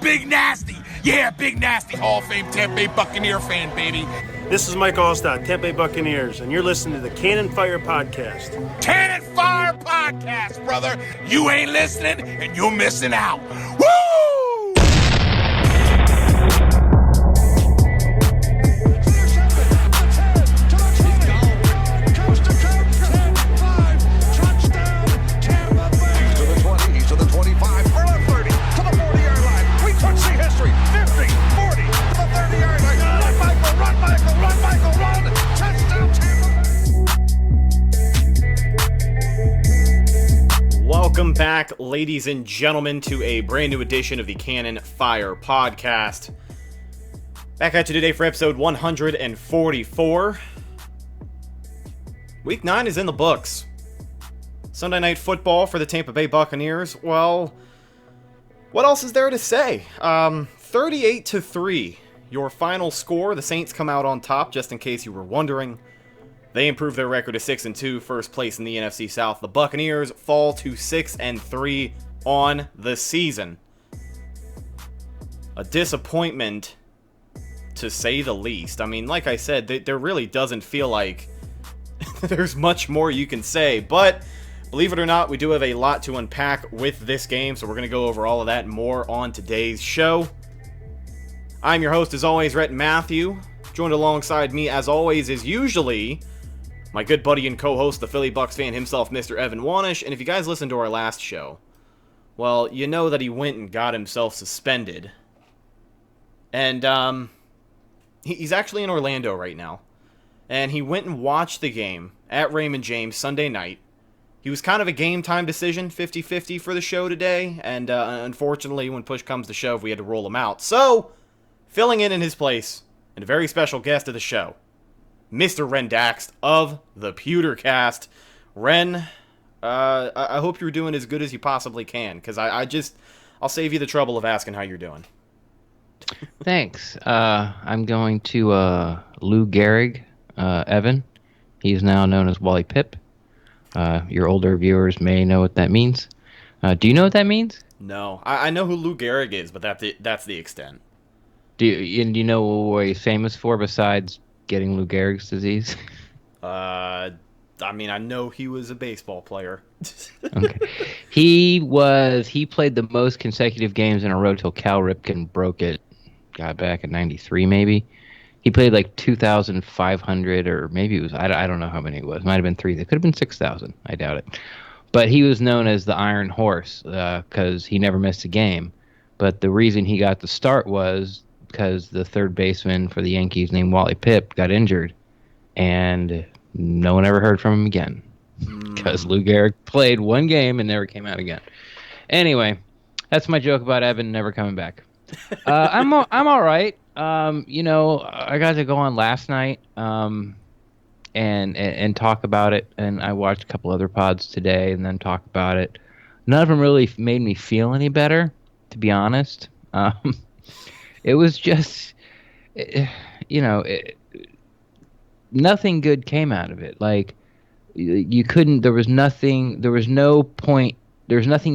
Big Nasty. Yeah, Big Nasty, Hall of Fame Tampa Bay Buccaneer fan, baby. This is Mike Allstott, Tampa Bay Buccaneers, and you're listening to the Cannon Fire Podcast. Cannon Fire Podcast, brother. You ain't listening, and you're missing out. Woo! Welcome back, ladies and gentlemen, to a brand new edition of the Cannon Fire Podcast. Back at you today for episode 144. Week 9 is in the books. Sunday Night Football for the Tampa Bay Buccaneers. Well, what else is there to say? 38-3, your final score. The Saints come out on top, just in case you were wondering. They improve their record to 6-2, first place in the NFC South. The Buccaneers fall to 6-3 on the season. A disappointment, to say the least. I mean, like I said, there really doesn't feel like there's much more you can say. But, believe it or not, we do have a lot to unpack with this game, so we're going to go over all of that and more on today's show. I'm your host, as always, Rhett Matthew. Joined alongside me, as always, is usually my good buddy and co-host, the Philly Bucks fan himself, Mr. Evan Wanish. And if you guys listened to our last show, well, you know that he went and got himself suspended. And he's actually in Orlando right now. And he went and watched the game at Raymond James Sunday night. He was kind of a game time decision, 50-50 for the show today. And unfortunately, when push comes to shove, we had to roll him out. So, filling in his place, and a very special guest of the show, Mr. Ren Daxt of the Pewtercast. Ren, I hope you're doing as good as you possibly can, because I'll save you the trouble of asking how you're doing. Thanks. I'm going to Lou Gehrig, Evan. He's now known as Wally Pipp. Your older viewers may know what that means. Do you know what that means? No. I know who Lou Gehrig is, but that's the extent. Do you know what he's famous for besides getting Lou Gehrig's disease? I mean, I know he was a baseball player. Okay. He played the most consecutive games in a row till Cal Ripken broke it. Got back in 93 maybe. He played like 2,500, or maybe it was, I don't know how many it was. Might have been 3. It could have been 6,000. I doubt it. But he was known as the Iron Horse because he never missed a game. But the reason he got the start was because the third baseman for the Yankees named Wally Pipp got injured, and no one ever heard from him again because Lou Gehrig played one game and never came out again. Anyway, that's my joke about Evan never coming back. I'm all right. I got to go on last night and talk about it, and I watched a couple other pods today and then talk about it. None of them really made me feel any better, to be honest. It was just, nothing good came out of it. Like, there was nothing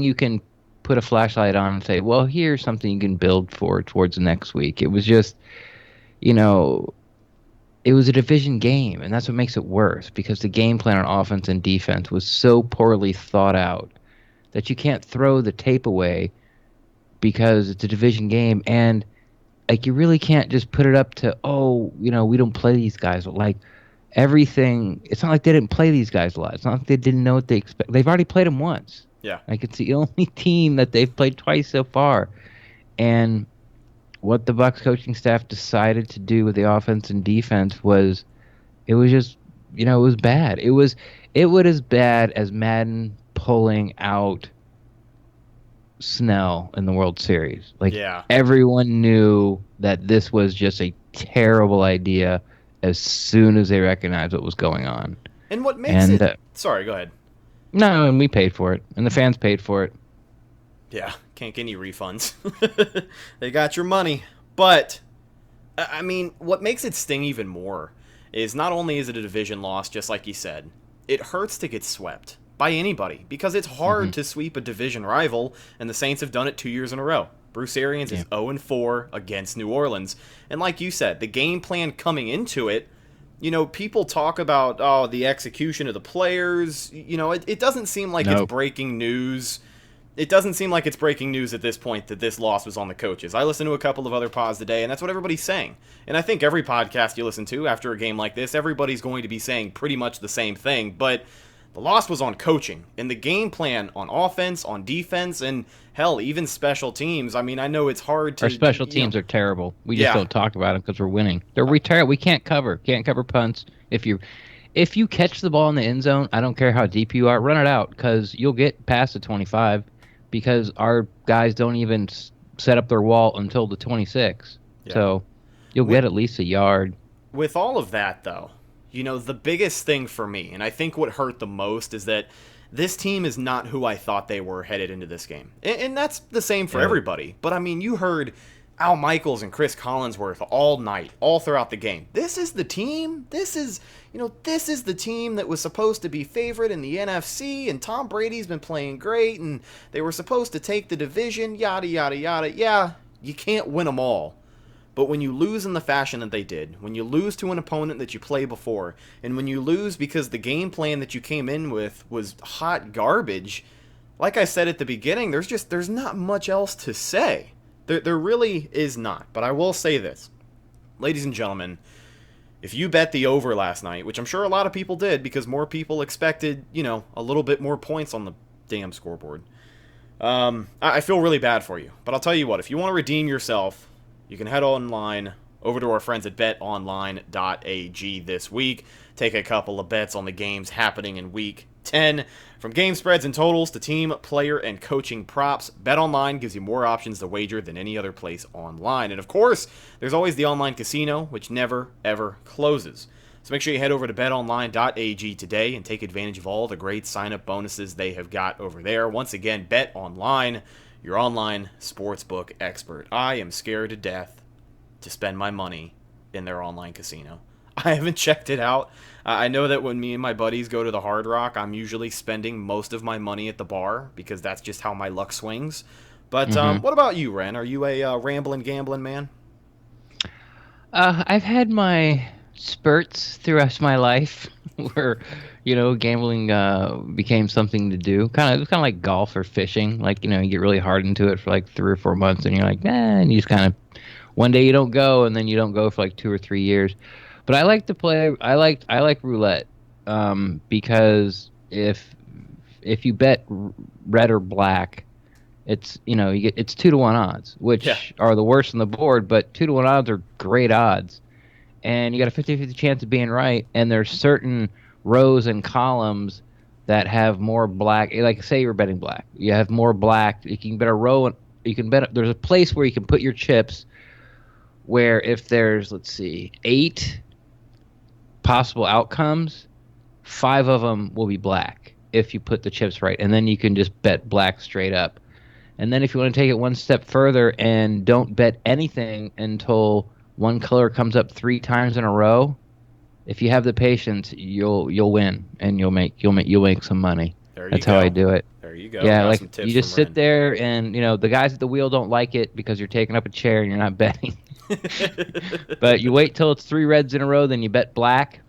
you can put a flashlight on and say, well, here's something you can build for towards the next week. It was just, it was a division game, and that's what makes it worse, because the game plan on offense and defense was so poorly thought out that you can't throw the tape away because it's a division game, and like, you really can't just put it up to, we don't play these guys. Like, everything, it's not like they didn't play these guys a lot. It's not like they didn't know what they expect. They've already played them once. Yeah. Like, it's the only team that they've played twice so far. And what the Bucs coaching staff decided to do with the offense and defense was, it was just, it was bad. It was as bad as Madden pulling out Snell in the World Series. Like, yeah. Everyone knew that this was just a terrible idea as soon as they recognized what was going on. And what makes it... Sorry, go ahead. No, and we paid for it. And the fans paid for it. Yeah, can't get any refunds. They got your money. But, I mean, what makes it sting even more is not only is it a division loss, just like you said, it hurts to get swept by anybody, because it's hard to sweep a division rival, and the Saints have done it 2 years in a row. Bruce Arians is 0-4 against New Orleans. And like you said, the game plan coming into it, people talk about, the execution of the players. It doesn't seem like it's breaking news. It doesn't seem like it's breaking news at this point that this loss was on the coaches. I listened to a couple of other pods today, and that's what everybody's saying. And I think every podcast you listen to after a game like this, everybody's going to be saying pretty much the same thing. But the loss was on coaching, and the game plan on offense, on defense, and hell, even special teams. I mean, I know it's hard to... Our special teams are terrible. We just don't talk about them because we're winning. They're retired. We can't cover. Can't cover punts. If you catch the ball in the end zone, I don't care how deep you are, run it out because you'll get past the 25 because our guys don't even set up their wall until the 26. Yeah. So you'll get at least a yard. With all of that, though, the biggest thing for me, and I think what hurt the most, is that this team is not who I thought they were headed into this game. And that's the same for everybody. But, I mean, you heard Al Michaels and Chris Collinsworth all night, all throughout the game. This is the team. This is the team that was supposed to be favorite in the NFC, and Tom Brady's been playing great, and they were supposed to take the division, yada, yada, yada. Yeah, you can't win them all. But when you lose in the fashion that they did, when you lose to an opponent that you played before, and when you lose because the game plan that you came in with was hot garbage, like I said at the beginning, there's not much else to say. There really is not. But I will say this. Ladies and gentlemen, if you bet the over last night, which I'm sure a lot of people did because more people expected, a little bit more points on the damn scoreboard, I feel really bad for you. But I'll tell you what, if you want to redeem yourself, you can head online over to our friends at betonline.ag this week. Take a couple of bets on the games happening in Week 10. From game spreads and totals to team, player, and coaching props, BetOnline gives you more options to wager than any other place online. And of course, there's always the online casino, which never, ever closes. So make sure you head over to betonline.ag today and take advantage of all the great sign-up bonuses they have got over there. Once again, BetOnline, your online sportsbook expert. I am scared to death to spend my money in their online casino. I haven't checked it out. I know that when me and my buddies go to the Hard Rock, I'm usually spending most of my money at the bar because that's just how my luck swings. But what about you, Ren? Are you a rambling, gambling man? I've had my spurts throughout my life where, gambling became something to do. It was kind of like golf or fishing. Like, you get really hard into it for like 3 or 4 months, and you're like, nah, and you just kind of, one day you don't go, and then you don't go for like 2 or 3 years. But I like to play. I like roulette because if you bet red or black, it's it's 2-to-1 odds, which are the worst on the board. But 2-to-1 odds are great odds, and you got a 50-50 chance of being right. And there's certain rows and columns that have more black. Like say you're betting black, you have more black. You can bet a row. You can bet. There's a place where you can put your chips. Where if there's 8 possible outcomes, 5 of them will be black if you put the chips right, and then you can just bet black straight up. And then if you want to take it one step further and don't bet anything until one color comes up 3 times in a row, if you have the patience, you'll win and you'll make some money. That's how I do it. There you go. Yeah, like you just sit there and the guys at the wheel don't like it because you're taking up a chair and you're not betting. But you wait till it's 3 reds in a row, then you bet black,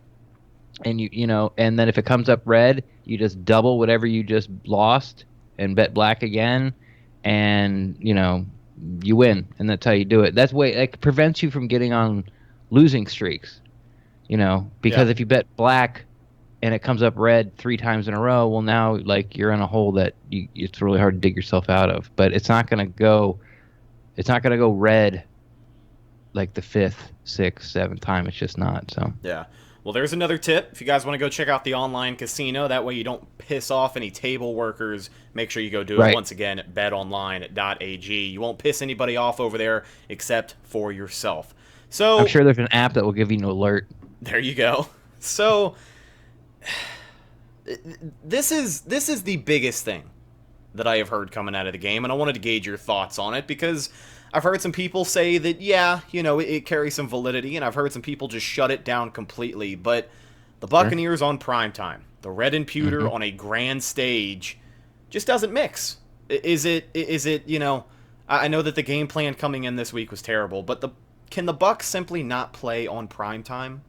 and and then if it comes up red, you just double whatever you just lost and bet black again, and you win, and that's how you do it. That's it prevents you from getting on losing streaks, because if you bet black and it comes up red 3 times in a row, well now you're in a hole that it's really hard to dig yourself out of. But it's not gonna go red like the 5th, 6th, 7th time. It's just not. So yeah. Well, there's another tip. If you guys want to go check out the online casino, that way you don't piss off any table workers, make sure you go do it once again at betonline.ag. You won't piss anybody off over there except for yourself. So I'm sure there's an app that will give you an alert. There you go. So this is the biggest thing that I have heard coming out of the game, and I wanted to gauge your thoughts on it because I've heard some people say that, it carries some validity, and I've heard some people just shut it down completely. But the Buccaneers on primetime, the red and pewter on a grand stage, just doesn't mix. Is it I know that the game plan coming in this week was terrible, but can the Bucks simply not play on primetime?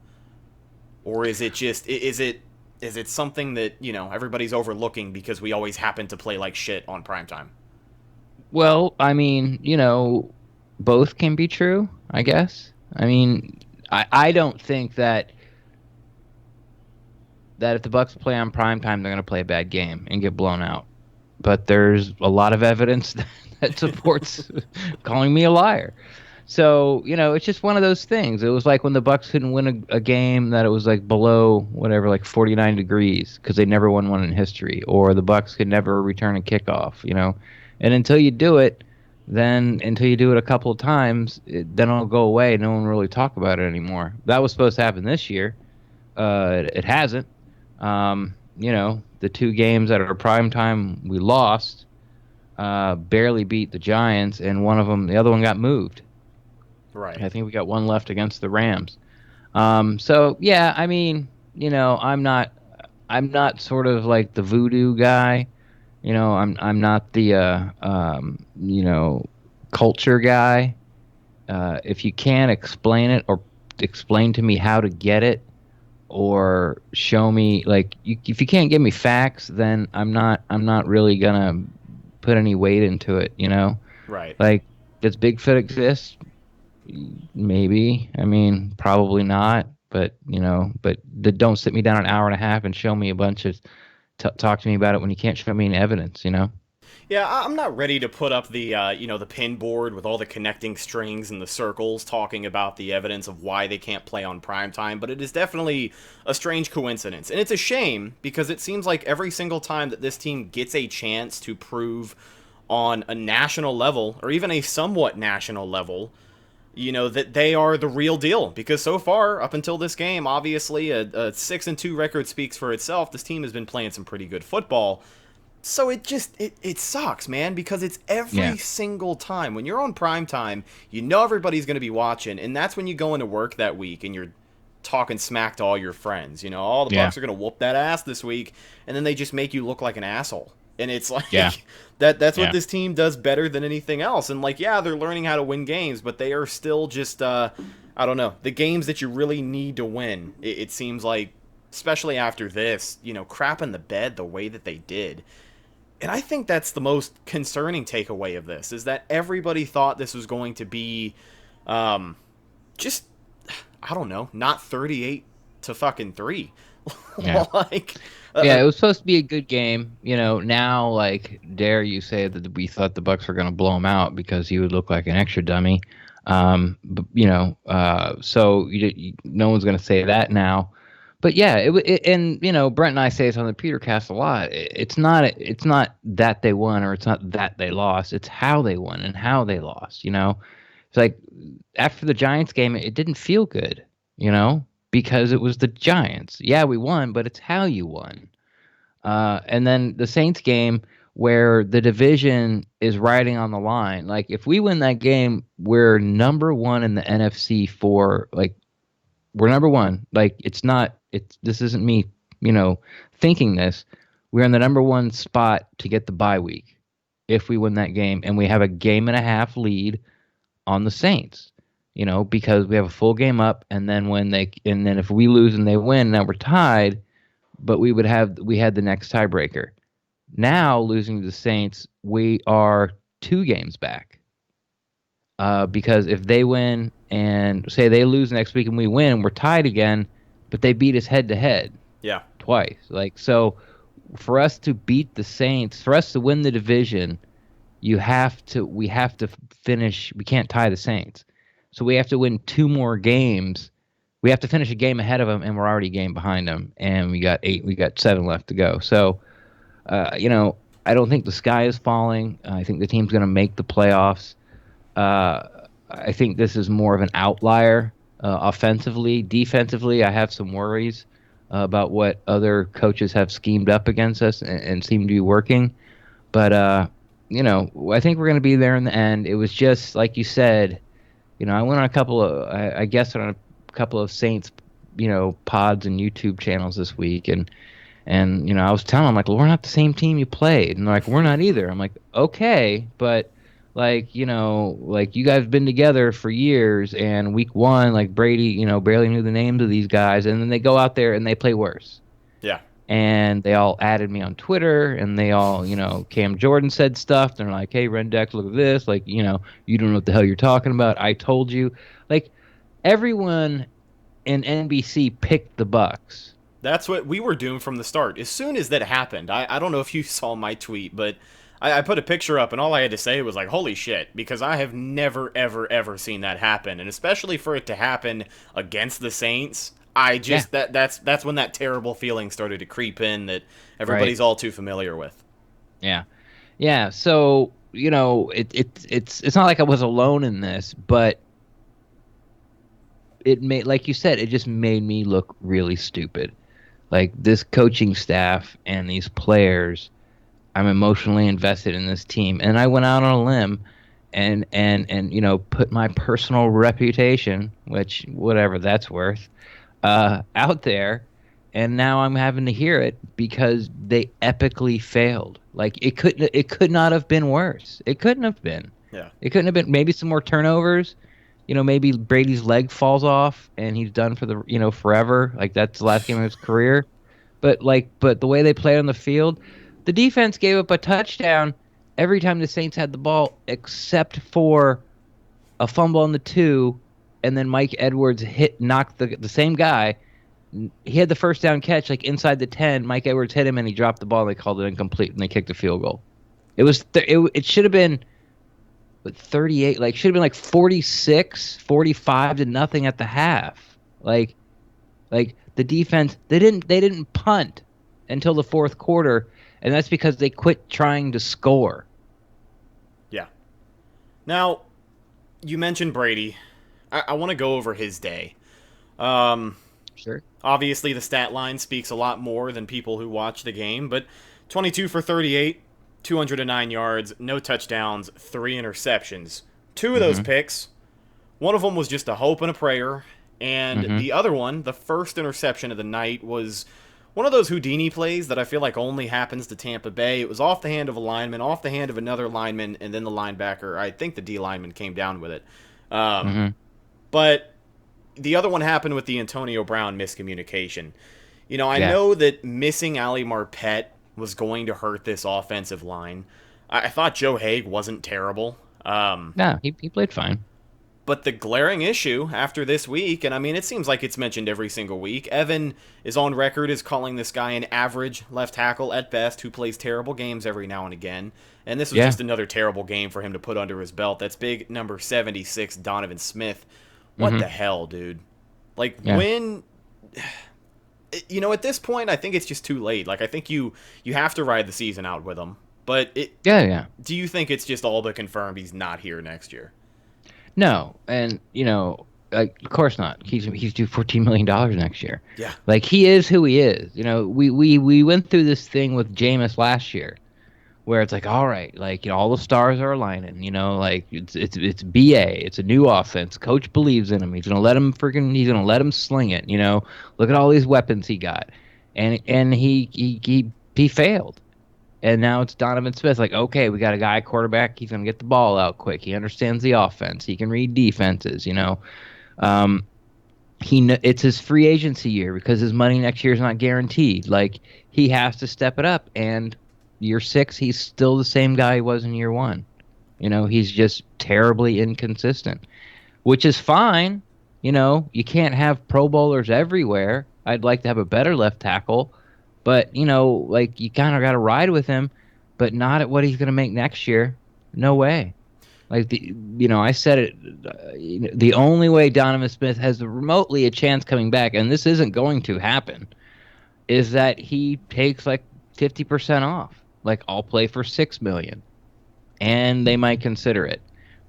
Or is it just is it something that, everybody's overlooking because we always happen to play like shit on primetime? Well, I mean, both can be true, I guess. I mean, I don't think that if the Bucks play on primetime, they're going to play a bad game and get blown out. But there's a lot of evidence that supports calling me a liar. So, it's just one of those things. It was like when the Bucks couldn't win a game that it was like below whatever, like 49 degrees, because they never won one in history, or the Bucks could never return a kickoff, And until you do it, until you do it a couple of times, then it'll go away. No one will really talk about it anymore. That was supposed to happen this year. It hasn't. The 2 games that are prime time we lost, barely beat the Giants, and the other one got moved. Right. I think we got one left against the Rams. So yeah, I mean, I'm not sort of like the voodoo guy. I'm not the culture guy. If you can't explain it or explain to me how to get it, or show me, like, if you can't give me facts, then I'm not really gonna put any weight into it. Right. Like, does Bigfoot exist? Maybe. I mean, probably not. But don't sit me down an hour and a half and show me a bunch of talk to me about it when you can't show me any evidence. Yeah, I'm not ready to put up the the pin board with all the connecting strings and the circles talking about the evidence of why they can't play on primetime, but it is definitely a strange coincidence. And it's a shame because it seems like every single time that this team gets a chance to prove on a national level, or even a somewhat national level, that they are the real deal. Because so far, up until this game, obviously a 6-2 record speaks for itself. This team has been playing some pretty good football. So it sucks, man, because it's every single time. When you're on primetime, everybody's going to be watching, and that's when you go into work that week and you're talking smack to all your friends. All the Bucks are going to whoop that ass this week, and then they just make you look like an asshole. And it's like, that's what this team does better than anything else. And, they're learning how to win games, but they are still just, I don't know, the games that you really need to win, it seems like, especially after this, crap in the bed the way that they did. And I think that's the most concerning takeaway of this, is that everybody thought this was going to be just, I don't know, not 38-3. Yeah. It was supposed to be a good game. Now, dare you say that we thought the Bucks were going to blow them out because he would look like an extra dummy. So no one's going to say that now. But yeah, and Brent and I say this on the Petercast a lot. It's not that they won or it's not that they lost. It's how they won and how they lost. It's like after the Giants game, it didn't feel good. Because it was the Giants. Yeah, we won, but it's how you won. And then the Saints game, where the division is riding on the line. Like, if we win that game, we're number 1 in the NFC we're number 1. This isn't me, thinking this. We're in the number 1 spot to get the bye week if we win that game, and we have a game and a half lead on the Saints. Because we have a full game up, and then if we lose and they win, now we're tied, but we had the next tiebreaker. Now, losing to the Saints, we are 2 games back. Because if they win and say they lose next week and we win, we're tied again, but they beat us head to head. Yeah. Twice. So for us to beat the Saints, for us to win the division, we have to finish. We can't tie the Saints. So we have to win 2 more games. We have to finish a game ahead of them, and we're already a game behind them. And we got 7 left to go. So, I don't think the sky is falling. I think the team's going to make the playoffs. I think this is more of an outlier offensively. Defensively, I have some worries about what other coaches have schemed up against us and seem to be working. But, I think we're going to be there in the end. It was just, like you said, I went on a couple of, I guess on a couple of Saints, pods and YouTube channels this week. And I was telling them, well, we're not the same team you played. And they're like, we're not either. I'm like, okay, but Like, like you guys been together for years, and week one, like Brady, barely knew the names of these guys, and then they go out there and they play worse. Yeah. And they all added me on Twitter, and they all, Cam Jordan said stuff. They're like, "Hey, Ren Daxt, look at this. Like, you don't know what the hell you're talking about. I told you." Like, everyone in NBC picked the Bucks. That's what we were doomed from the start. As soon as that happened, I don't know if you saw my tweet, but I put a picture up, and all I had to say was like, holy shit, because I have never, ever, ever seen that happen. And especially for it to happen against the Saints, that's when that terrible feeling started to creep in that everybody's all too familiar with. Yeah. Yeah, so, it's not like I was alone in this, but it made, like you said, it just made me look really stupid. Like, this coaching staff and these players, I'm emotionally invested in this team, and I went out on a limb and put my personal reputation, which whatever that's worth, out there, and now I'm having to hear it because they epically failed. Like, it could not have been worse. It couldn't have been. Yeah. It couldn't have been. Maybe some more turnovers. Maybe Brady's leg falls off and he's done for the forever. Like, that's the last game of his career. But the way they played on the field, the defense gave up a touchdown every time the Saints had the ball, except for a fumble on the 2, and then Mike Edwards knocked the same guy. He had the first down catch like inside the 10. Mike Edwards hit him and he dropped the ball. And they called it incomplete and they kicked the field goal. It should have been 38, like should have been like 45 to nothing at the half. Like the defense, they didn't punt until the fourth quarter, and that's because they quit trying to score. Yeah. Now, you mentioned Brady. I want to go over his day. Sure. Obviously, the stat line speaks a lot more than people who watch the game, but 22 for 38, 209 yards, no touchdowns, 3 interceptions. 2 of those picks, one of them was just a hope and a prayer, and the other one, the first interception of the night, was one of those Houdini plays that I feel like only happens to Tampa Bay. It was off the hand of a lineman, off the hand of another lineman, and then the linebacker, I think the D lineman, came down with it. But the other one happened with the Antonio Brown miscommunication. I know that missing Ali Marpet was going to hurt this offensive line. I thought Joe Haig wasn't terrible. No, he played fine. But the glaring issue after this week, and I mean, it seems like it's mentioned every single week, Evan is on record as calling this guy an average left tackle at best who plays terrible games every now and again. And this was just another terrible game for him to put under his belt. That's big number 76, Donovan Smith. What the hell, dude? Like, when... at this point, I think it's just too late. Like, I think you have to ride the season out with him. But do you think it's just all but confirmed he's not here next year? No, and of course not. He's due $14 million next year. Yeah, like he is who he is. We went through this thing with Jameis last year, where it's like, all right, like all the stars are aligning. Like it's BA. It's a new offense. Coach believes in him. He's gonna let him sling it. Look at all these weapons he got, and he failed. And now it's Donovan Smith. Like, okay, we got a guy quarterback. He's going to get the ball out quick. He understands the offense. He can read defenses, It's his free agency year because his money next year is not guaranteed. Like, he has to step it up. And year 6, he's still the same guy he was in year 1. He's just terribly inconsistent, which is fine. You can't have Pro Bowlers everywhere. I'd like to have a better left tackle. But, you kind of got to ride with him, but not at what he's going to make next year. No way. Like, I said it, the only way Donovan Smith has remotely a chance coming back, and this isn't going to happen, is that he takes, 50% off. Like, I'll play for $6 million. And they might consider it.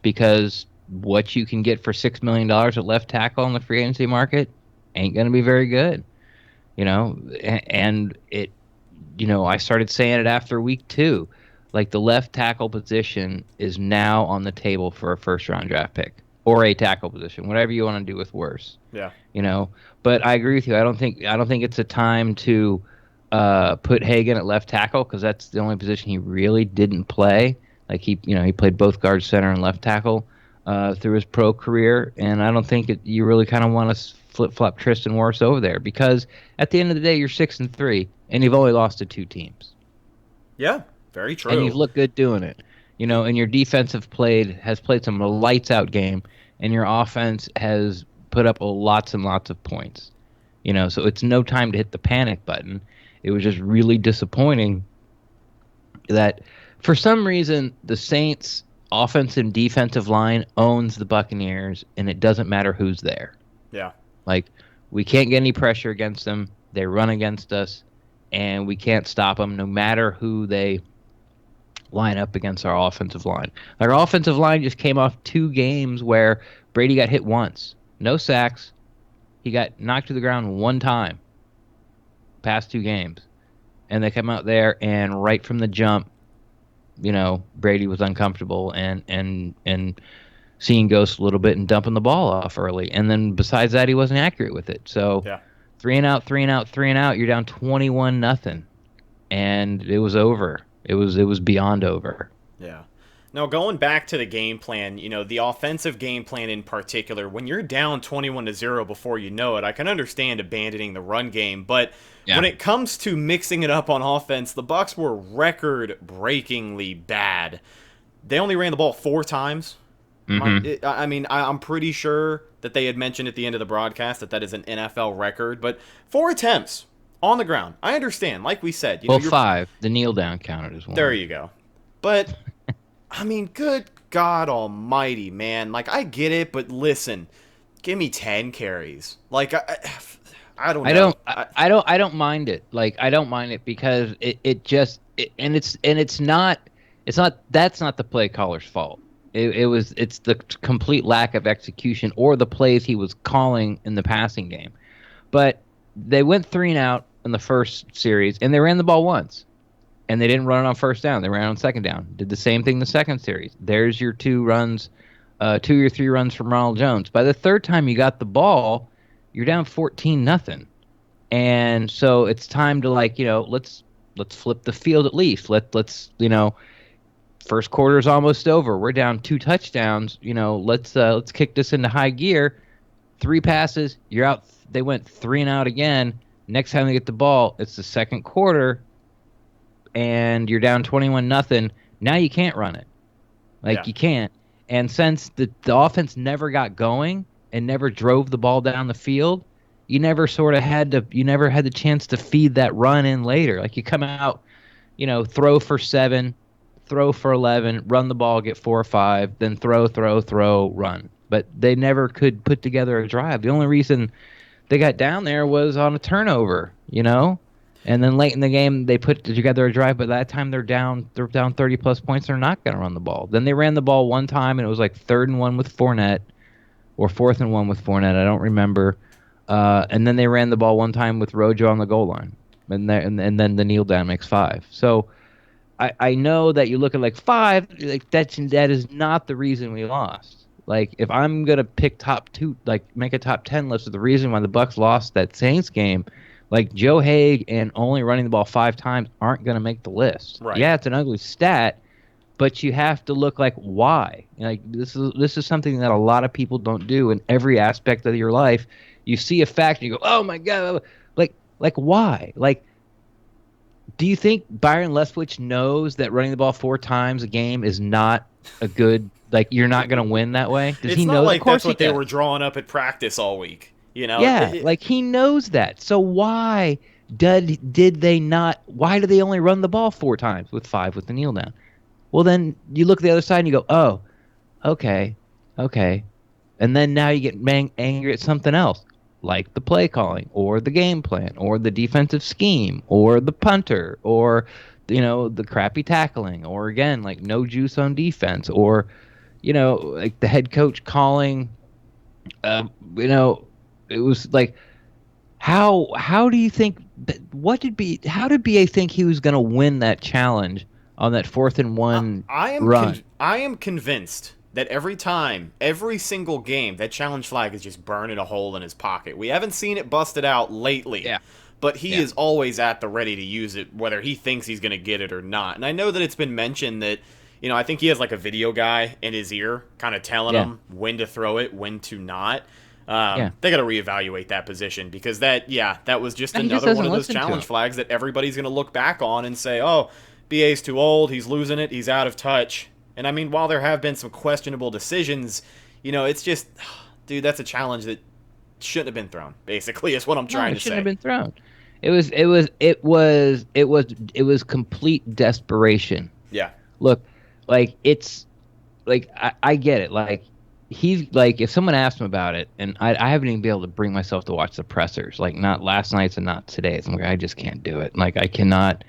Because what you can get for $6 million at left tackle in the free agency market ain't going to be very good. And it, I started saying it after week 2, like the left tackle position is now on the table for a first-round draft pick or a tackle position, whatever you want to do with worse. Yeah. But I agree with you. I don't think it's a time to put Hagan at left tackle because that's the only position he really didn't play. Like he played both guard, center, and left tackle through his pro career, and I don't think you really kind of want to flip flop Tristan Wirfs over there because at the end of the day, you're 6-3, and you've only lost to 2 teams. Yeah, very true. And you've looked good doing it. And your defense has played some lights out game, and your offense has put up lots and lots of points. So it's no time to hit the panic button. It was just really disappointing that for some reason the Saints offensive and defensive line owns the Buccaneers, and it doesn't matter who's there. Yeah. Like, we can't get any pressure against them. They run against us, and we can't stop them no matter who they line up against our offensive line. Our offensive line just came off 2 games where Brady got hit once. No sacks. He got knocked to the ground 1 time. Past 2 games. And they come out there, and right from the jump, Brady was uncomfortable and seeing ghosts a little bit and dumping the ball off early. And then besides that, he wasn't accurate with it. So 3 and out, 3 and out, 3 and out. You're down 21-0, and it was over. It was beyond over. Yeah. Now, going back to the game plan, the offensive game plan in particular, when you're down 21-0 before you know it, I can understand abandoning the run game, but when it comes to mixing it up on offense, the Bucs were record-breakingly bad. They only ran the ball 4 times. Mm-hmm. I'm pretty sure that they had mentioned at the end of the broadcast that is an NFL record, but 4 attempts on the ground. I understand, like we said. 5. The kneel down counted as 1. There you go. But good God almighty, man. Like, I get it, but listen, give me 10 carries. Like, I don't know. I don't mind it. Like, I don't mind it because it's not that's not the play caller's fault. It's the complete lack of execution or the plays he was calling in the passing game. But they went 3 and out in the first series, and they ran the ball once. And they didn't run it on first down. They ran on second down. Did the same thing the second series. There's your 2 runs, 2 or 3 runs from Ronald Jones. By the third time you got the ball, you're down 14-0. And so it's time to let's flip the field at least. Let's first quarter's almost over. We're down 2 touchdowns. Let's kick this into high gear. 3 passes, you're out. They went 3 and out again. Next time they get the ball, it's the second quarter. And you're down 21-0. Now you can't run it. You can't. And since the offense never got going and never drove the ball down the field, you never had the chance to feed that run in later. Like, you come out, throw for 7, throw for 11, run the ball, get 4 or 5, then throw, run. But they never could put together a drive. The only reason they got down there was on a turnover, And then late in the game, they put together a drive, but that time they're down 30-plus points. They're not going to run the ball. Then they ran the ball 1 time, and it was like 3rd and 1 with Fournette, or 4th and 1 with Fournette. I don't remember. And then they ran the ball 1 time with Rojo on the goal line, and then the kneel down makes 5. So I know that you look at 5, that is not the reason we lost. If I'm gonna pick top 2, make a top 10 list of the reason why the Bucs lost that Saints game. Joe Haig and only running the ball 5 times aren't going to make the list. Right. Yeah, it's an ugly stat, but you have to look why. This is something that a lot of people don't do in every aspect of your life. You see a fact and you go, "Oh my God!" Why? Do you think Byron Leftwich knows that running the ball 4 times a game is not a good? You're not going to win that way. Does he know? Of course, that's what they were drawing up at practice all week. Yeah, he knows that. So why did they not? Why do they only run the ball 4 times with 5 with the kneel down? Well, then you look at the other side and you go, "Oh, okay," and then now you get angry at something else, like the play calling, or the game plan, or the defensive scheme, or the punter, or the crappy tackling, or again no juice on defense, or the head coach calling, It was how do you think how did BA think he was going to win that challenge on that 4th and 1 run? I am convinced that every single game, that challenge flag is just burning a hole in his pocket. We haven't seen it busted out lately. Yeah. But he is always at the ready to use it, whether he thinks he's going to get it or not. And I know that it's been mentioned that, I think he has like a video guy in his ear kind of telling him when to throw it, when to not. They got to reevaluate that position because that was just another one of those challenge flags that everybody's going to look back on and say, oh, BA's too old, he's losing it, he's out of touch. And I mean, while there have been some questionable decisions, it's just, dude, that's a challenge that shouldn't have been thrown. Basically, is what I'm trying to say. It shouldn't have been thrown. It was complete desperation. Yeah. Look, like it's like I get it. Like he's like if someone asked him about it, and I haven't even been able to bring myself to watch the pressers. Like not last night's and not today's. I'm like I just can't do it. Like I cannot.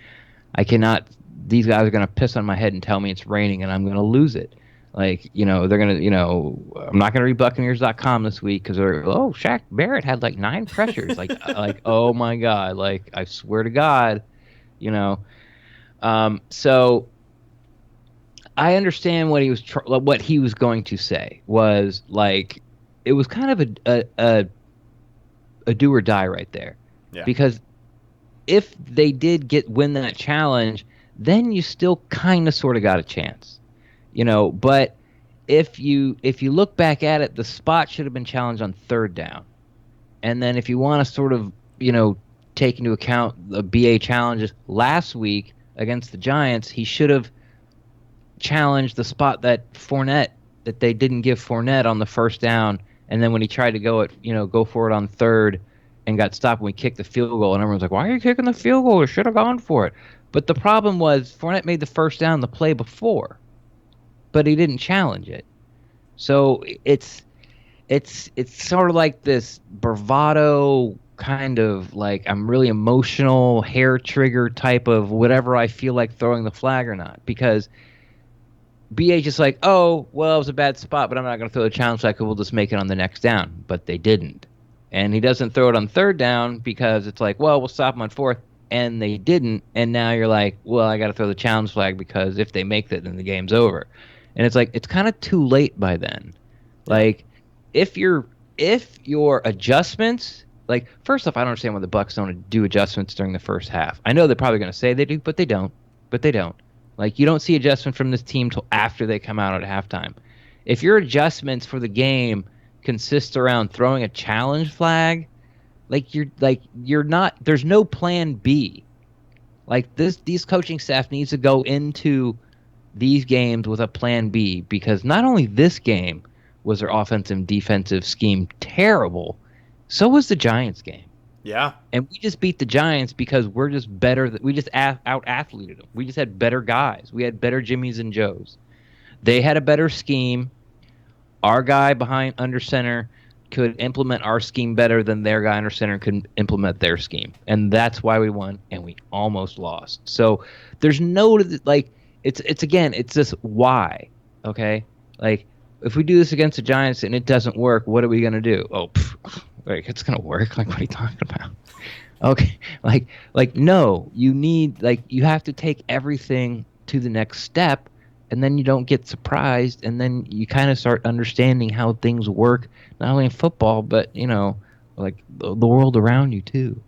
These guys are gonna piss on my head and tell me it's raining, and I'm gonna lose it. Like they're gonna I'm not gonna read Buccaneers.com this week because Shaq Barrett had like 9 pressures. like oh my god. Like I swear to God, So I understand what he was going to say was like it was kind of a do or die right there. Yeah. Because if they did win that challenge, then you still kind of sort of got a chance. But if you look back at it, the spot should have been challenged on 3rd down. And then if you want to sort of, take into account the BA challenges last week against the Giants, he should have challenged the spot that they didn't give Fournette on the 1st down. And then when he tried to go for it on 3rd and got stopped when we kicked the field goal, and everyone's like, why are you kicking the field goal? You should have gone for it. But the problem was Fournette made the 1st down the play before, but he didn't challenge it. So it's sort of like this bravado kind of like I'm really emotional, hair trigger type of whatever I feel like throwing the flag or not. Because BA just like, oh, well, it was a bad spot, but I'm not going to throw the challenge flag because we'll just make it on the next down. But they didn't. And he doesn't throw it on 3rd down because it's like, well, we'll stop him on 4th. And they didn't. And now you're like, well, I got to throw the challenge flag because if they make that, then the game's over. And it's like, it's kind of too late by then. Like, if your adjustments, like, first off, I don't understand why the Bucs don't do adjustments during the first half. I know they're probably going to say they do, but they don't. Like, you don't see adjustment from this team till after they come out at halftime. If your adjustments for the game consist around throwing a challenge flag, you're not. There's no plan B. Like these coaching staff needs to go into these games with a plan B because not only this game was their offensive and defensive scheme terrible, so was the Giants game. Yeah. And we just beat the Giants because we're just better. We just out-athleted them. We just had better guys. We had better Jimmies and Joes. They had a better scheme. Our guy behind under center could implement our scheme better than their guy under center could implement their scheme. And that's why we won, and we almost lost. So there's no, like, it's this why, okay? Like, if we do this against the Giants and it doesn't work, what are we going to do? Like, it's going to work? Like, what are you talking about? Okay, like no, you have to take everything to the next step, and then you don't get surprised, and then you kind of start understanding how things work, not only in football, but, like the world around you, too.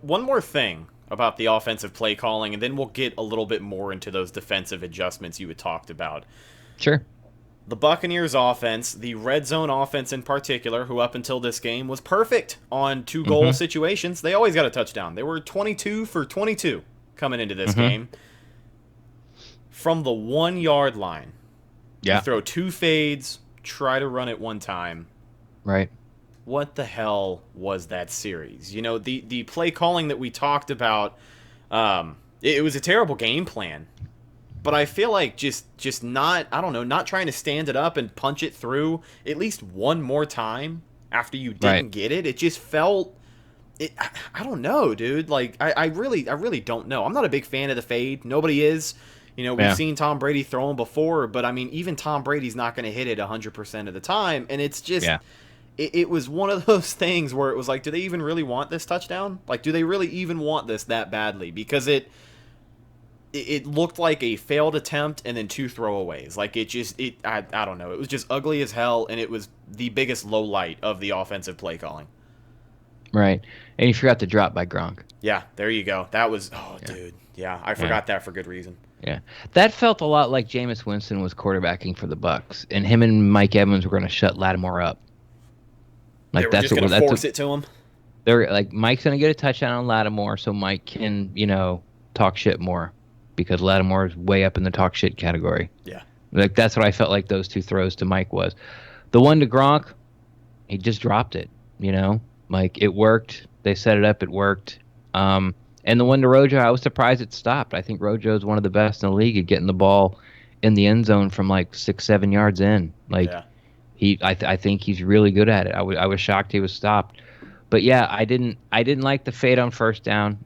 One more thing about the offensive play calling, and then we'll get a little bit more into those defensive adjustments you had talked about. Sure. The Buccaneers offense, the red zone offense in particular, who up until this game was perfect on 2-goal situations. They always got a touchdown. They were 22 for 22 coming into this game. From the 1-yard line, you throw 2 fades, try to run it one time. Right. What the hell was that series? The play calling that we talked about, it was a terrible game plan. But I feel like just not, I don't know, not trying to stand it up and punch it through at least one more time after you didn't get it. It just felt, I don't know, dude. Like, I really don't know. I'm not a big fan of the fade. Nobody is. We've seen Tom Brady throw them before, but I mean, even Tom Brady's not going to hit it 100% of the time. And it's just, it was one of those things where it was like, do they even really want this touchdown? Like, do they really even want this that badly? Because it looked like a failed attempt and then 2 throwaways. Like, I don't know. It was just ugly as hell, and it was the biggest low light of the offensive play calling. Right. And you forgot the drop by Gronk. Yeah, there you go. That was, dude. Yeah, I forgot that for good reason. Yeah, that felt a lot like Jameis Winston was quarterbacking for the Bucks, and him and Mike Evans were going to shut Lattimore up. They Like were just going to force it to him. They're like, Mike's going to get a touchdown on Lattimore, so Mike can, talk shit more, because Lattimore is way up in the talk shit category. Yeah, like that's what I felt like those two throws to Mike was. The one to Gronk, he just dropped it. Like it worked. They set it up. It worked. And the one to Rojo, I was surprised it stopped. I think Rojo is one of the best in the league at getting the ball in the end zone from like 6-7 yards in. Like I think he's really good at it. I was shocked he was stopped. But yeah, I didn't like the fade on first down.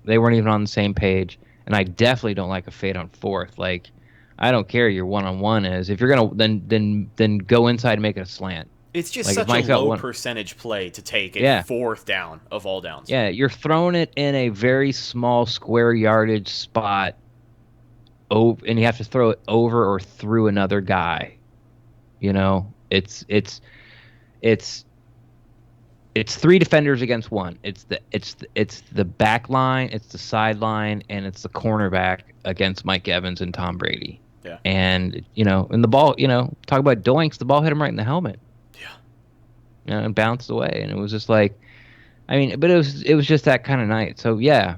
They weren't even on the same page, and I definitely don't like a fade on fourth. Like, I don't care your one-on-one is. If you're gonna then go inside and make it a slant. It's just like such a low percentage play to take at fourth down of all downs. Yeah, you're throwing it in a very small square yardage spot, and you have to throw it over or through another guy. It's three defenders against one. It's the back line, it's the sideline, and it's the cornerback against Mike Evans and Tom Brady. Yeah. And and the ball, talk about doinks, the ball hit him right in the helmet. And bounced away, and it was just like, but it was just that kind of night. So yeah,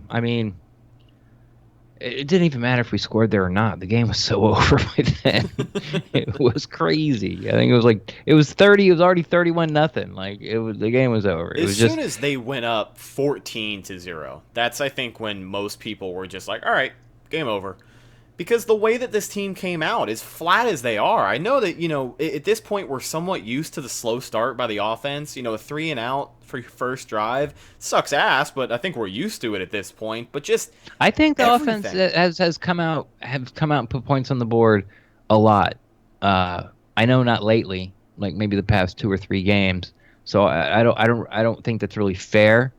it didn't even matter if we scored there or not. The game was so over by then. It was crazy. I think it was 30. It was already 31-0. Like the game was over. As soon as they went up 14-0, that's I think when most people were just like, all right, game over. Because the way that this team came out, as flat as they are, I know that, at this point we're somewhat used to the slow start by the offense. A 3 and out for your first drive sucks ass, but I think we're used to it at this point. But just I think the offense has come out and put points on the board a lot. I know not lately, like maybe the past 2 or 3 games. So I don't think that's really fair.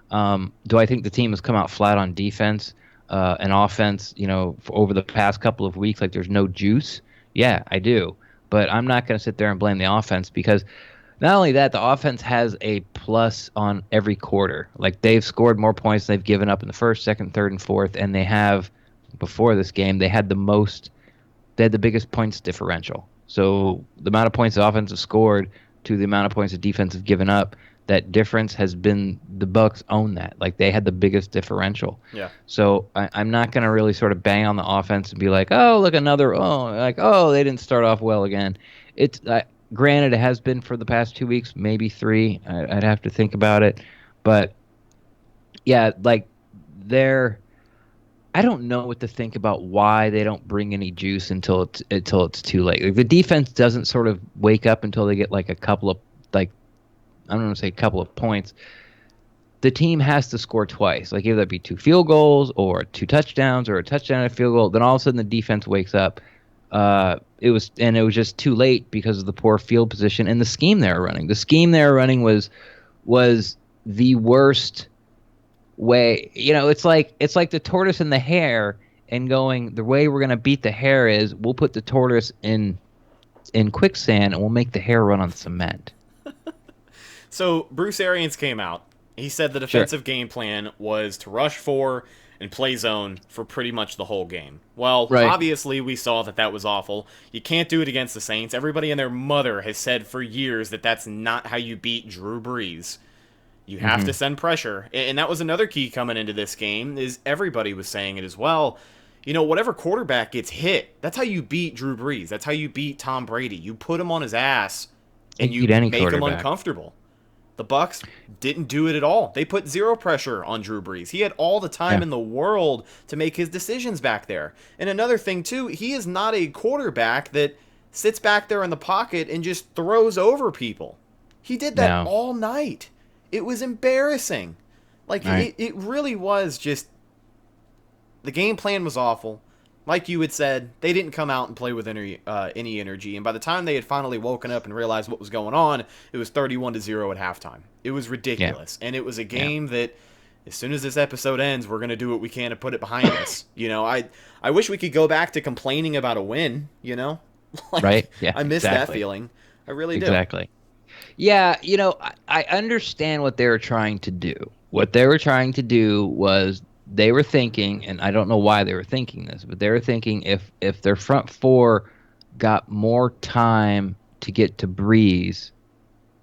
Do I think the team has come out flat on defense? An offense, over the past couple of weeks, like there's no juice. Yeah, I do. But I'm not going to sit there and blame the offense, because not only that, the offense has a plus on every quarter. Like they've scored more points than they've given up in the first, second, third, and fourth. And they have, before this game, they had the biggest points differential. So the amount of points the offense has scored to the amount of points the defense has given up, that difference has been, the Bucks own that. Like they had the biggest differential. Yeah. So I'm not going to really sort of bang on the offense and be like, oh, look, they didn't start off well again. It's granted, it has been for the past 2 weeks, maybe 3. I'd have to think about it. But yeah, like I don't know what to think about why they don't bring any juice until it's too late. Like the defense doesn't sort of wake up until they get like a couple of, like, I don't want to say a couple of points. The team has to score twice. Like either that be 2 field goals or 2 touchdowns or a touchdown and a field goal. Then all of a sudden the defense wakes up. It was just too late because of the poor field position and the scheme they were running. The scheme they were running was the worst way. It's like the tortoise and the hare, and going, the way we're gonna beat the hare is we'll put the tortoise in quicksand and we'll make the hare run on cement. So Bruce Arians came out. He said the defensive game plan was to rush 4 and play zone for pretty much the whole game. Well, obviously we saw that was awful. You can't do it against the Saints. Everybody and their mother has said for years that that's not how you beat Drew Brees. You have to send pressure. And that was another key coming into this game, is everybody was saying it as well. Whatever quarterback gets hit, that's how you beat Drew Brees. That's how you beat Tom Brady. You put him on his ass and you make him uncomfortable. The Bucks didn't do it at all. They put 0 pressure on Drew Brees. He had all the time in the world to make his decisions back there. And another thing, too, he is not a quarterback that sits back there in the pocket and just throws over people. He did that all night. It was embarrassing. Like, it really was just... The game plan was awful. Like you had said, they didn't come out and play with any energy. And by the time they had finally woken up and realized what was going on, it was 31-0 at halftime. It was ridiculous. Yeah. And it was a game that, as soon as this episode ends, we're going to do what we can to put it behind us. I wish we could go back to complaining about a win, Right? Yeah, I miss that feeling. I really do. Exactly. Yeah, I understand what they were trying to do. What they were trying to do was they were thinking, and I don't know why they were thinking this, but they were thinking if their front four got more time to get to Breeze,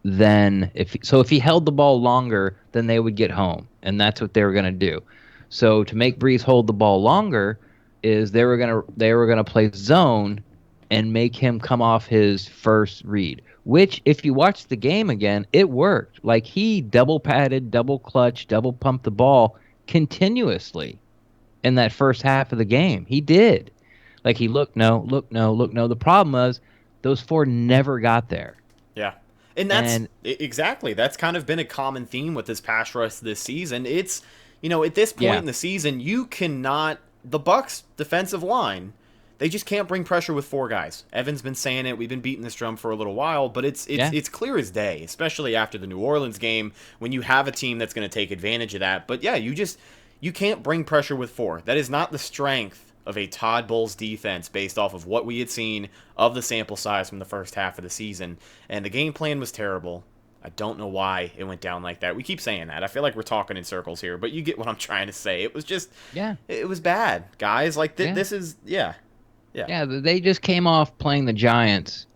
then if he held the ball longer, then they would get home, and that's what they were going to do. So to make Breeze hold the ball longer is they were gonna play zone and make him come off his first read. Which, if you watch the game again, it worked. Like, he double padded, double clutch, double pumped the ball continuously in that first half of the game. He did. Like, he looked no, look no, look no. The problem was those four never got there. Yeah. And exactly. That's kind of been a common theme with this pass rush this season. It's, at this point in the season, you cannot, the Bucks defensive line, they just can't bring pressure with four guys. Evan's been saying it. We've been beating this drum for a little while, but it's clear as day, especially after the New Orleans game, when you have a team that's going to take advantage of that. But yeah, you can't bring pressure with four. That is not the strength of a Todd Bowles defense based off of what we had seen of the sample size from the first half of the season. And the game plan was terrible. I don't know why it went down like that. We keep saying that. I feel like we're talking in circles here, but you get what I'm trying to say. It was just, it was bad, guys. Like, this is, Yeah, they just came off playing the Giants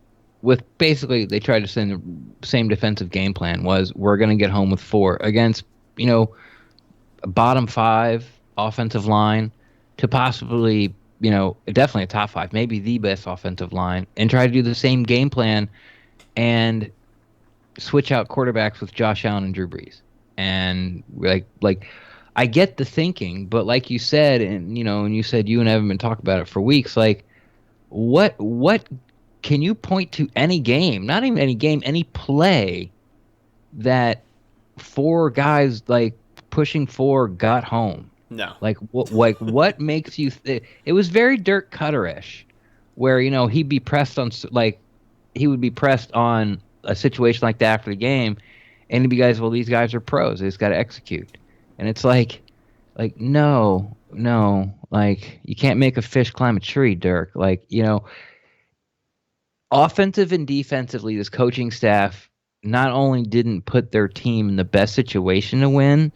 with basically, they tried to send the same defensive game plan was, we're going to get home with four against, a bottom five offensive line to possibly, definitely a top five, maybe the best offensive line, and try to do the same game plan and switch out quarterbacks with Josh Allen and Drew Brees. And like I get the thinking, but like you said, and you said you and Evan been talking about it for weeks, like what can you point to any game, not even any game, any play that four guys like pushing four got home? No. Like what makes you it was very Dirk Cutter-ish, where he'd be pressed on, like he would be pressed on a situation like that after the game, and he'd be, guys, well, these guys are pros, they just got to execute. And it's like no, like, you can't make a fish climb a tree, Dirk. Like, offensive and defensively, this coaching staff not only didn't put their team in the best situation to win,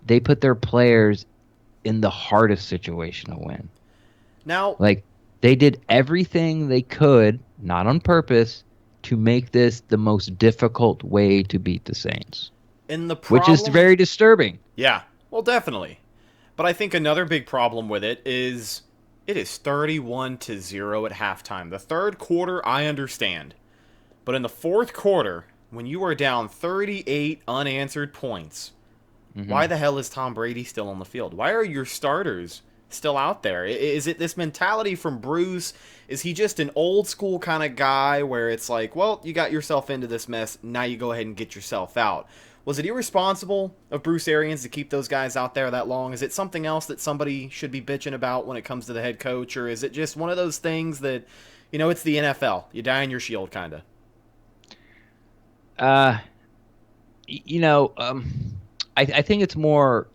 they put their players in the hardest situation to win. Now, like, they did everything they could, not on purpose, to make this the most difficult way to beat the Saints. And the problem, which is very disturbing. Yeah, well, definitely. But I think another big problem with it is 31-0 at halftime. The third quarter, I understand. But in the fourth quarter, when you are down 38 unanswered points, why the hell is Tom Brady still on the field? Why are your starters still out there? Is it this mentality from Bruce? Is he just an old school kind of guy where it's like, well, you got yourself into this mess, now you go ahead and get yourself out? Was it irresponsible of Bruce Arians to keep those guys out there that long? Is it something else that somebody should be bitching about when it comes to the head coach? Or is it just one of those things that, it's the NFL. You die on your shield, kind of? I think it's more,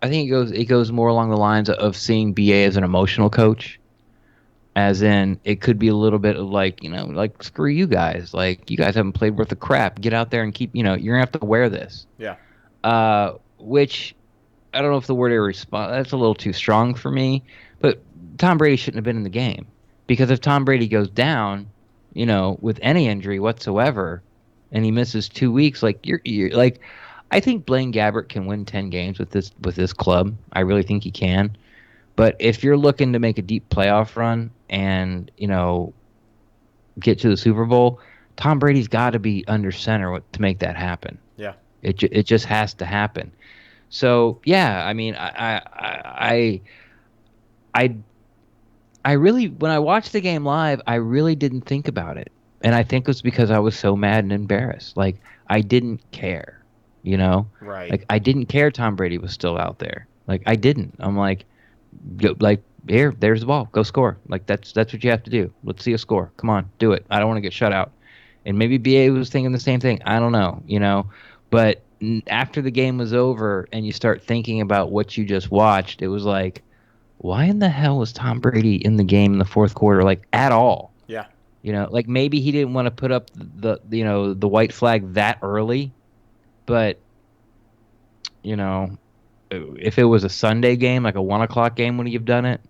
I think it goes more along the lines of seeing BA as an emotional coach. As in, it could be a little bit of like, like, screw you guys. Like, you guys haven't played worth of crap. Get out there and keep, you're going to have to wear this. Yeah. Which, I don't know if the word that's a little too strong for me. But Tom Brady shouldn't have been in the game. Because if Tom Brady goes down, with any injury whatsoever, and he misses 2 weeks, like, you're like, I think Blaine Gabbert can win 10 games with this club. I really think he can. But if you're looking to make a deep playoff run and, get to the Super Bowl, Tom Brady's got to be under center to make that happen. Yeah. It just has to happen. So, yeah, I mean, I really, when I watched the game live, I really didn't think about it. And I think it was because I was so mad and embarrassed. Like, I didn't care, Right. Like, I didn't care Tom Brady was still out there. Like, I didn't. I'm like, there's the ball. Go score. Like, that's what you have to do. Let's see a score. Come on, do it. I don't want to get shut out. And maybe BA was thinking the same thing. I don't know, But after the game was over and you start thinking about what you just watched, it was like, why in the hell was Tom Brady in the game in the fourth quarter, like, at all? Yeah. Like, maybe he didn't want to put up the white flag that early, but, if it was a Sunday game, like a 1 o'clock game, would he have done it?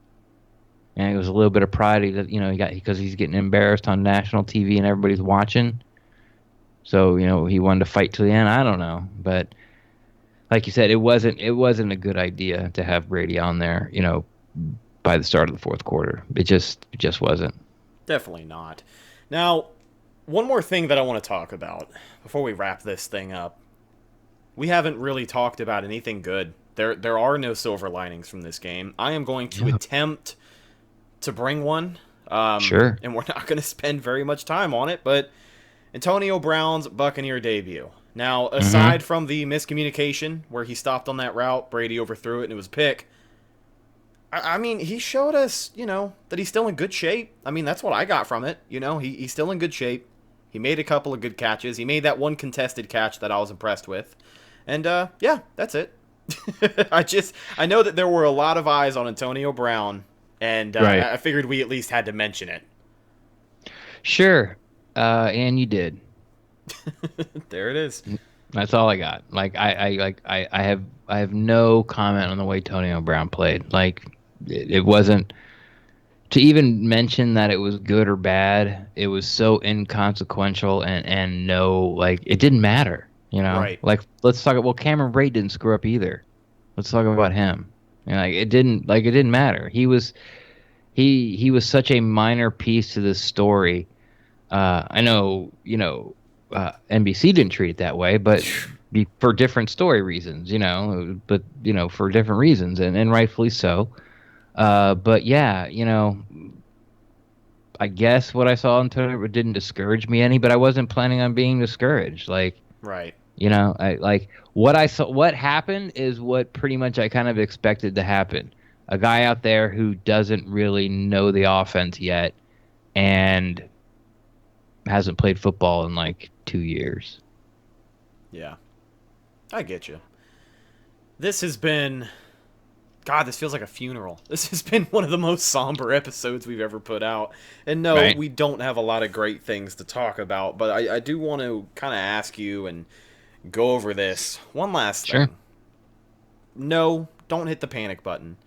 And it was a little bit of pride, he got because he's getting embarrassed on national TV and everybody's watching. So he wanted to fight to the end. I don't know, but like you said, it wasn't a good idea to have Brady on there. By the start of the fourth quarter, it just wasn't. Definitely not. Now, one more thing that I want to talk about before we wrap this thing up. We haven't really talked about anything good. There are no silver linings from this game. I am going to attempt to bring one. Sure. And we're not going to spend very much time on it, but Antonio Brown's Buccaneer debut. Now, aside from the miscommunication where he stopped on that route, Brady overthrew it and it was a pick, I mean, he showed us, that he's still in good shape. I mean, that's what I got from it. He's still in good shape. He made a couple of good catches. He made that one contested catch that I was impressed with. And, yeah, that's it. I know that there were a lot of eyes on Antonio Brown, and right. I figured we at least had to mention it. Sure. And you did. There it is. That's all I got. Like I have no comment on the way Antonio Brown played. Like it wasn't to even mention that it was good or bad. It was so inconsequential and no, like it didn't matter. Right. Like let's talk. Well, Cameron Brate didn't screw up either. Let's talk about him. It didn't matter. He was such a minor piece to this story. I know, NBC didn't treat it that way, but for different story reasons, but for different reasons and rightfully so. But yeah, I guess what I saw on Twitter didn't discourage me any, but I wasn't planning on being discouraged. Like, right. What happened is what pretty much I kind of expected to happen. A guy out there who doesn't really know the offense yet and hasn't played football in like 2 years. Yeah. I get you. This has been... God, this feels like a funeral. This has been one of the most somber episodes we've ever put out. And no, right. We don't have a lot of great things to talk about, but I do want to kind of ask you and go over this. One last thing. Sure. No, don't hit the panic button.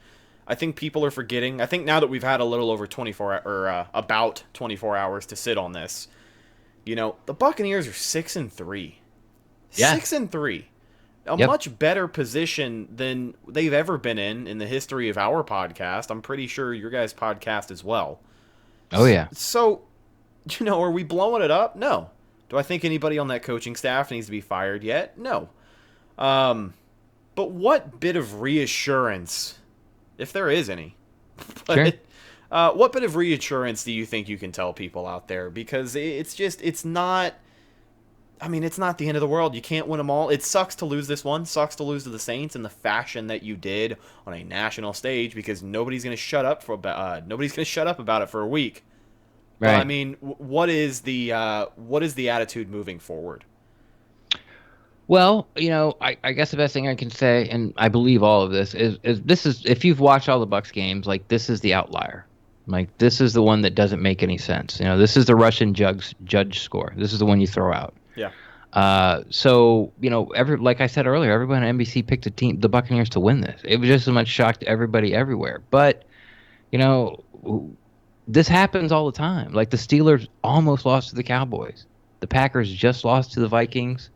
I think people are forgetting. I think now that we've had a little over about 24 hours to sit on this, the Buccaneers are 6-3. Yeah. 6-3. A much better position than they've ever been in the history of our podcast. I'm pretty sure your guys' podcast as well. Oh, yeah. So, are we blowing it up? No. Do I think anybody on that coaching staff needs to be fired yet? No. But what bit of reassurance, if there is any, Sure. What bit of reassurance do you think you can tell people out there? Because it's not... I mean, it's not the end of the world. You can't win them all. It sucks to lose this one. Sucks to lose to the Saints in the fashion that you did on a national stage because nobody's going to shut up about it for a week. Right. Well, I mean, what is the attitude moving forward? Well, I guess the best thing I can say, and I believe all of this, is if you've watched all the Bucs games, like this is the outlier. Like this is the one that doesn't make any sense. This is the Russian judge score. This is the one you throw out. Yeah. So like I said earlier, everyone on NBC picked the Buccaneers to win this. It was just as much shock to everybody everywhere. But this happens all the time. Like the Steelers almost lost to the Cowboys. The Packers just lost to the Vikings.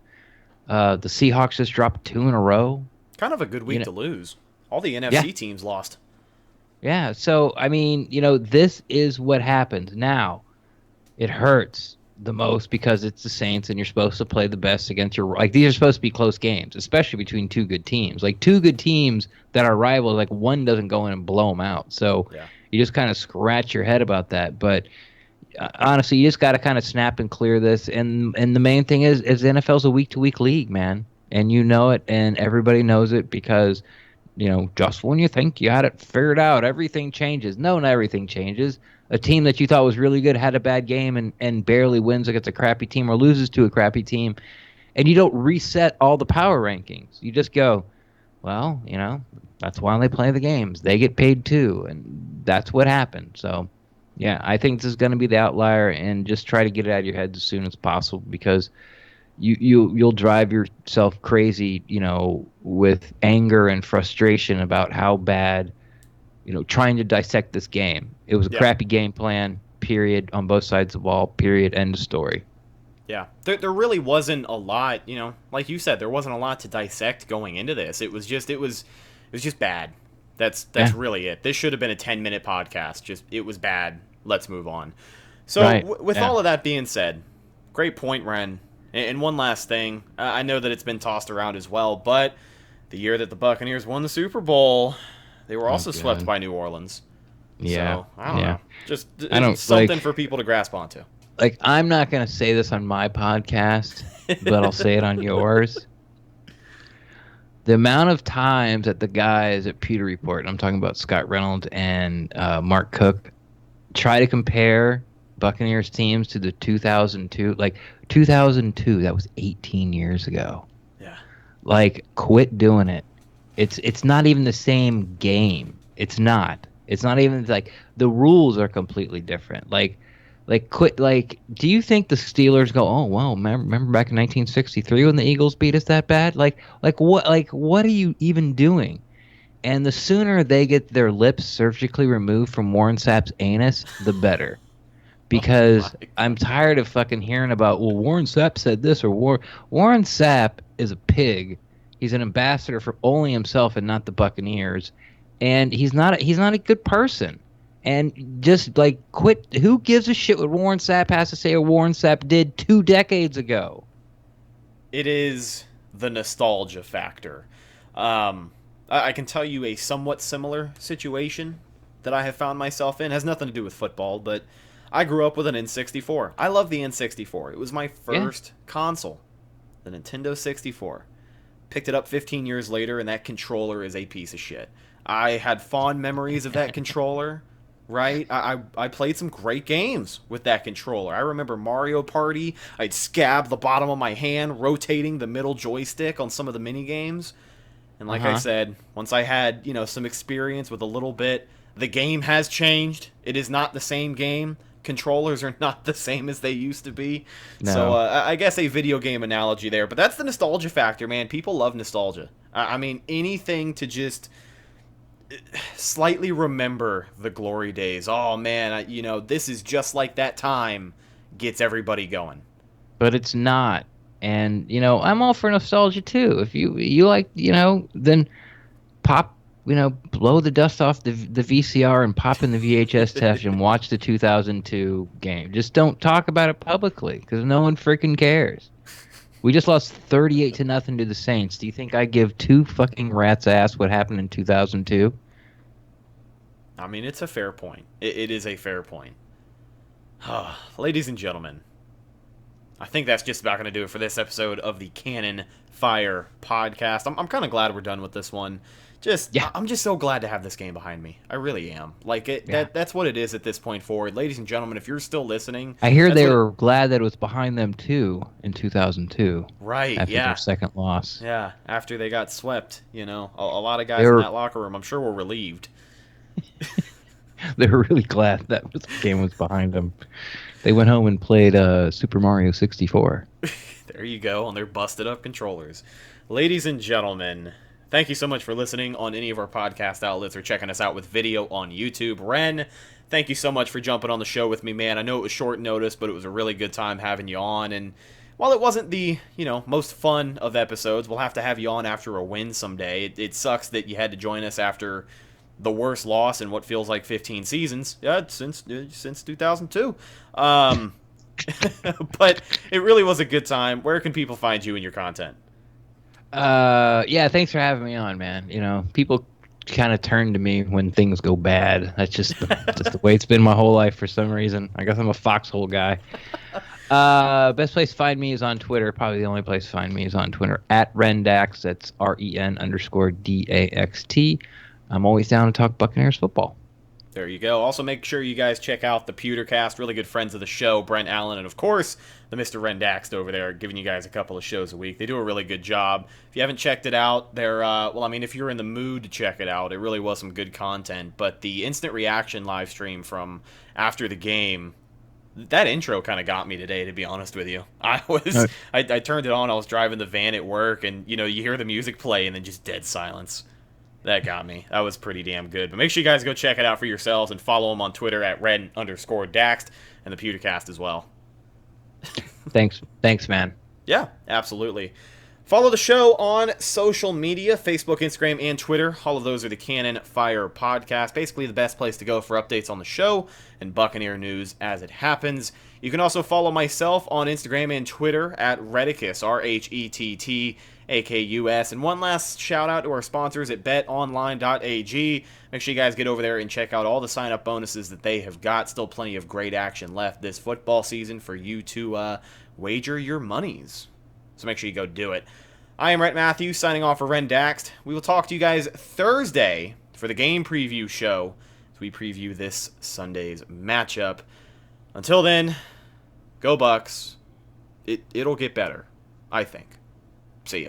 The Seahawks just dropped 2 in a row. Kind of a good week to lose. All the NFC teams lost. Yeah. So I mean, this is what happens. Now, it hurts the most because it's the Saints and you're supposed to play the best against these are supposed to be close games, especially between two good teams. Like two good teams that are rivals, like one doesn't go in and blow them out. So you just kind of scratch your head about that. But honestly, you just got to kind of snap and clear this. And the main thing is NFL's a week-to-week league, man. And you know it, and everybody knows it because, just when you think you had it figured out, everything changes. No, not everything changes. A team that you thought was really good had a bad game and barely wins against a crappy team or loses to a crappy team. And you don't reset all the power rankings. You just go, well, that's why they play the games. They get paid too. And that's what happened. So, yeah, I think this is going to be the outlier and just try to get it out of your head as soon as possible because, you'll drive yourself crazy, with anger and frustration about how bad, trying to dissect this game. It was a Yeah. crappy game plan, period, on both sides of the ball, period, end of story. Yeah, there really wasn't a lot, like you said, there wasn't a lot to dissect going into this. It was just bad. That's Yeah. really it. This should have been a 10-minute podcast. Just it was bad. Let's move on. So Right. with Yeah. all of that being said, great point, Ren. And one last thing, I know that it's been tossed around as well, but the year that the Buccaneers won the Super Bowl, they were also swept God. by New Orleans. Yeah. So, I don't know. Just I don't, something for people to grasp onto. Like, I'm not going to say this on my podcast, but I'll say it on yours. The amount of times that the guys at Pewter Report, I'm talking about Scott Reynolds and Mark Cook, try to compare Buccaneers teams to the 2002. Like, 2002, that was 18 years ago. Yeah. Like, quit doing it. It's not even the same game. It's not. It's not even, like, the rules are completely different. Like, quit. Like, do you think the Steelers go, oh well, remember back in 1963 when the Eagles beat us that bad? Like what are you even doing? And the sooner they get their lips surgically removed from Warren Sapp's anus, the better. Because I'm tired of fucking hearing about, well, Warren Sapp said this, or Warren Sapp is a pig. He's an ambassador for only himself and not the Buccaneers, and he's not a good person. And just, like, quit. Who gives a shit what Warren Sapp has to say or Warren Sapp did 2 decades It is the nostalgia factor. I can tell you a somewhat similar situation that I have found myself in. It has nothing to do with football, but I grew up with an N64. I love the N64. It was my first console, the Nintendo 64. Picked it up 15 years later, and that controller is a piece of shit. I had fond memories of that controller. Right? I played some great games with that controller. I remember Mario Party. I'd scab the bottom of my hand, rotating the middle joystick on some of the mini games. And like I said, once I had, some experience with a little bit, the game has changed. It is not the same game. Controllers are not the same as they used to be. No. So I guess a video game analogy there. But that's the nostalgia factor, man. People love nostalgia. I mean, anything to just slightly remember the glory days. Oh man, this is just like that time, gets everybody going. But it's not. And I'm all for nostalgia too. If you like, then pop, blow the dust off the VCR and pop in the VHS test and watch the 2002 game. Just don't talk about it publicly because no one freaking cares. We just lost 38-0 to the Saints. Do you think I give 2 fucking rats ass what happened in 2002? I mean, it's a fair point. It is a fair point. Ladies and gentlemen, I think that's just about going to do it for this episode of the Cannon Fire podcast. I'm kind of glad we're done with this one. I'm just so glad to have this game behind me. I really am. Like that's what it is at this point forward. Ladies and gentlemen, if you're still listening, I hear they were glad that it was behind them too in 2002. Right? After their second loss. Yeah, after they got swept. A lot of guys in that locker room, I'm sure, were relieved. They were really glad that this game was behind them. They went home and played Super Mario 64. There you go, on their busted up controllers. Ladies and gentlemen, thank you so much for listening on any of our podcast outlets or checking us out with video on YouTube. Ren, thank you so much for jumping on the show with me, man. I know it was short notice, but it was a really good time having you on. And while it wasn't the, most fun of episodes, we'll have to have you on after a win someday. It sucks that you had to join us after the worst loss in what feels like 15 seasons. Yeah, since 2002. But it really was a good time. Where can people find you and your content? Yeah, thanks for having me on, man. People kind of turn to me when things go bad. That's just the way it's been my whole life for some reason. I guess I'm a foxhole guy. Best place to find me is on Twitter. Probably the only place to find me is on Twitter at Ren Daxt. That's REN_DAXT. I'm always down to talk Buccaneers football. There you go. Also, make sure you guys check out the Pewtercast. Really good friends of the show, Brent Allen, and of course, the Mr. Ren Daxt over there, giving you guys a couple of shows a week. They do a really good job. If you haven't checked it out, they're, if you're in the mood to check it out, it really was some good content. But the instant reaction live stream from after the game, That intro kind of got me today, to be honest with you. I turned it on, I was driving the van at work, and, you hear the music play, and then just dead silence. That got me. That was pretty damn good. But make sure you guys go check it out for yourselves, and follow him on Twitter at Ren_Daxt, and the Pewtercast as well. Thanks, man. Yeah, absolutely. Follow the show on social media, Facebook, Instagram, and Twitter. All of those are the Cannon Fire Podcast. Basically the best place to go for updates on the show and Buccaneer news as it happens. You can also follow myself on Instagram and Twitter at Retticus, RHETTAKUS. And one last shout out to our sponsors at betonline.ag. Make sure you guys get over there and check out all the sign-up bonuses that they have got. Still plenty of great action left this football season for you to wager your monies. So make sure you go do it. I am Rhett Matthew, signing off for Ren Daxt. We will talk to you guys Thursday for the game preview show as we preview this Sunday's matchup. Until then, go Bucks. It'll get better, I think. See ya.